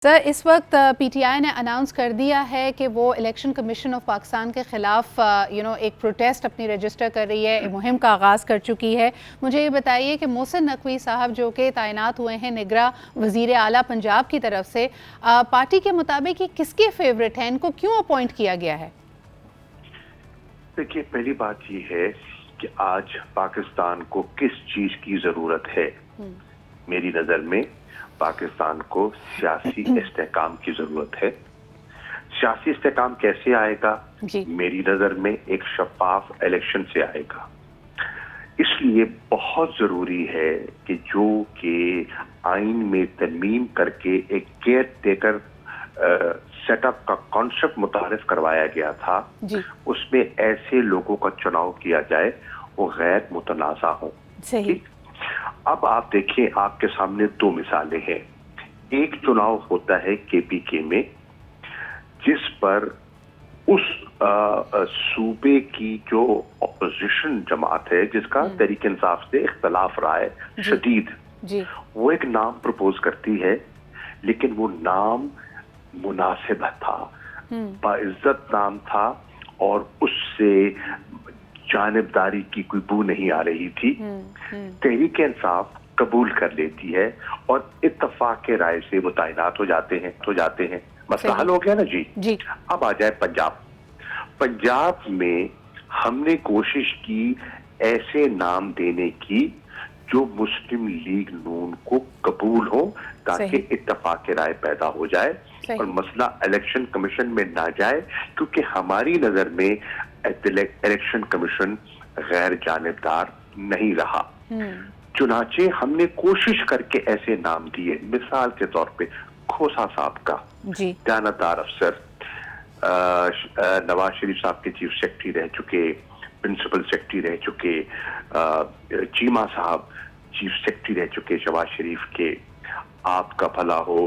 سر اس وقت P T I نے announce کر دیا ہے کہ وہ الیکشن کمیشن آف پاکستان کے خلاف ایک پروٹیسٹ اپنی رجسٹر کر رہی ہے، مہم کا آغاز کر چکی ہے۔ مجھے یہ بتائیے کہ محسن نقوی صاحب جو کہ تعینات ہوئے ہیں نگراں وزیر اعلیٰ پنجاب کی طرف سے، پارٹی کے مطابق یہ کس کے فیورٹ ہیں، ان کو کیوں اپوائنٹ کیا گیا ہے؟ دیکھیے، پہلی بات یہ ہے کہ آج پاکستان کو کس چیز کی ضرورت ہے۔ میری نظر میں پاکستان کو سیاسی استحکام کی ضرورت ہے۔ سیاسی استحکام کیسے آئے گا؟ میری نظر میں ایک شفاف الیکشن سے آئے گا۔ اس لیے بہت ضروری ہے کہ جو کہ آئین میں ترمیم کر کے ایک کیئر ٹیکر سیٹ اپ کا کانسیپٹ متعارف کروایا گیا تھا، اس میں ایسے لوگوں کا چناؤ کیا جائے وہ غیر متنازع ہوں۔ اب آپ دیکھیں، آپ کے سامنے دو مثالیں ہیں۔ ایک چناؤ ہوتا ہے کے پی کے میں، جس پر اس صوبے کی جو اپوزیشن جماعت ہے، جس کا تحریک انصاف سے اختلاف رہا ہے شدید، وہ ایک نام پرپوز کرتی ہے، لیکن وہ نام مناسب تھا، باعزت نام تھا، اور اس سے جانبداری کی کوئی بو نہیں آ رہی تھی۔ تحریک انصاف قبول کر لیتی ہے اور اتفاق کے رائے سے وہ تعینات ہو جاتے ہیں۔ مسئلہ حل ہو گیا نا جی۔ اب آ جائے پنجاب میں ہم نے کوشش کی ایسے نام دینے کی جو مسلم لیگ نون کو قبول ہو، تاکہ اتفاق کے رائے پیدا ہو جائے اور مسئلہ الیکشن کمیشن میں نہ جائے، کیونکہ ہماری نظر میں الیکشن کمیشن غیر جانبدار نہیں رہا۔ چنانچہ ہم نے کوشش کر کے ایسے نام دیے، مثال کے طور پہ کھوسا صاحب کا، دیانتدار افسر، نواز شریف صاحب کے چیف سیکرٹری رہ چکے، پرنسپل سیکرٹری رہ چکے، چیمہ صاحب چیف سیکرٹری رہ چکے شہباز شریف کے، آپ کا بھلا ہو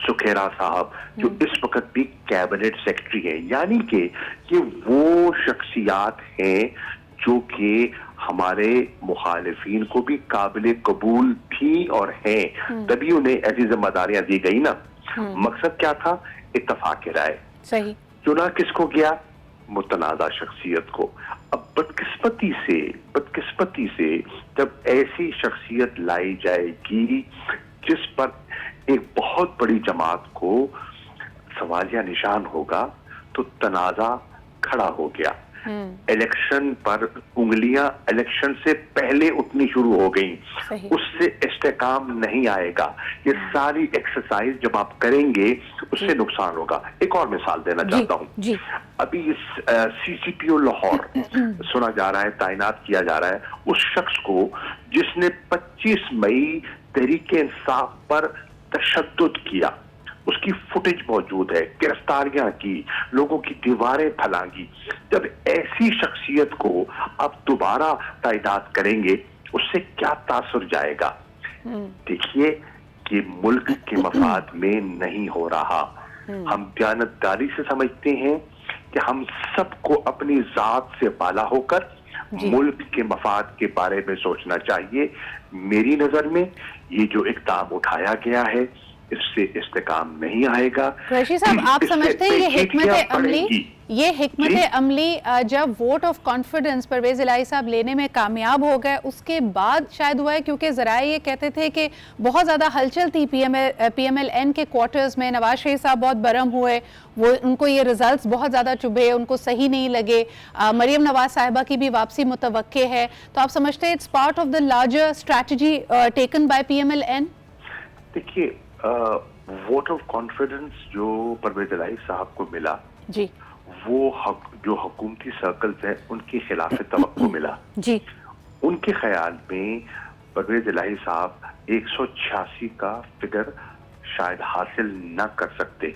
سکھیرا صاحب جو اس وقت بھی کیبنٹ سیکرٹری ہیں۔ یعنی کہ یہ وہ شخصیات ہیں جو کہ ہمارے مخالفین کو بھی قابل قبول تھی اور ہیں، تبھی انہیں ایسی ذمہ داریاں دی گئی نا۔ مقصد کیا تھا؟ اتفاق رائے۔ چنا کس کو گیا؟ متنازع شخصیت کو۔ اب بدقسمتی سے جب ایسی شخصیت لائی جائے گی جس پر ایک بہت بڑی جماعت کو سوالیہ نشان ہوگا، تو تنازع کھڑا ہو گیا۔ الیکشن پر انگلیاں الیکشن سے پہلے اٹھنی شروع ہو گئیں، اس سے استحکام نہیں آئے گا۔ یہ ساری ایکسرسائز جب آپ کریں گے اس سے نقصان ہوگا۔ ایک اور مثال دینا چاہتا ہوں۔ ابھی سی سی پی او لاہور سنا جا رہا ہے، تعینات کیا جا رہا ہے اس شخص کو جس نے 25 مئی تحریک انصاف پر تشدد کیا۔ اس کی فوٹیج موجود ہے، گرفتاریاں کی، لوگوں کی دیواریں پھلانگی۔ جب ایسی شخصیت کو آپ دوبارہ تعینات کریں گے، اس سے کیا تاثر جائے گا؟ دیکھیے کہ ملک کے مفاد میں نہیں ہو رہا۔ ہم دیانتداری سے سمجھتے ہیں کہ ہم سب کو اپنی ذات سے بالا ہو کر ملک کے مفاد کے بارے میں سوچنا چاہیے۔ میری نظر میں یہ جو اقدام اٹھایا گیا ہے، اس سے استحکام نہیں آئے گا۔ قریشی صاحب، آپ سمجھتے ہیں یہ حکمت عملی جب ووٹ آف کانفیڈنس پرویز الہی صاحب لینے میں کامیاب ہو گئے اس کے بعد شاید ہوا ہے؟ کیونکہ ذرائع یہ کہتے تھے کہ بہت زیادہ ہلچل تھی پی ایم ایل این کے کوارٹرز میں، نواز شریف صاحب بہت برہم ہوئے، ان کو یہ ریزلٹس بہت زیادہ چبھے، ان کو صحیح نہیں لگے، مریم نواز صاحبہ کی بھی واپسی متوقع ہے، تو آپ سمجھتے ہیں it's part of the larger strategy taken by P M L N? دیکھیے، ووٹ آف کانفیڈنس جو پرویز الہی صاحب کو ملا، وہ جو حکومتی سرکلز ہیں ان کے خلاف توقع ملا۔ ان کے خیال میں پرویز الہی صاحب 186 کا فگر شاید حاصل نہ کر سکتے،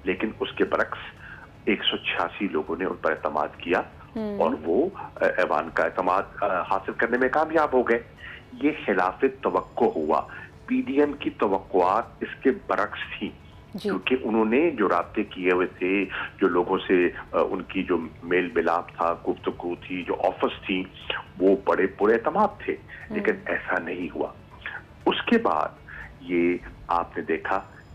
لیکن اس کے برعکس 186 لوگوں نے ان پر اعتماد کیا اور وہ ایوان کا اعتماد حاصل کرنے میں کامیاب ہو گئے۔ یہ خلاف توقع ہوا۔ پی ڈی ایم کی توقعات اس کے برعکس تھی، کیونکہ انہوں نے جو رابطے کیے ہوئے تھے، جو لوگوں سے ان کی جو میل ملاپ تھا، گفتگو تھی، جو آفرز تھی، وہ بڑے پورے اعتماد تھے، لیکن ایسا نہیں ہوا۔ اس کے بعد یہ آپ نے دیکھا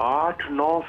8-9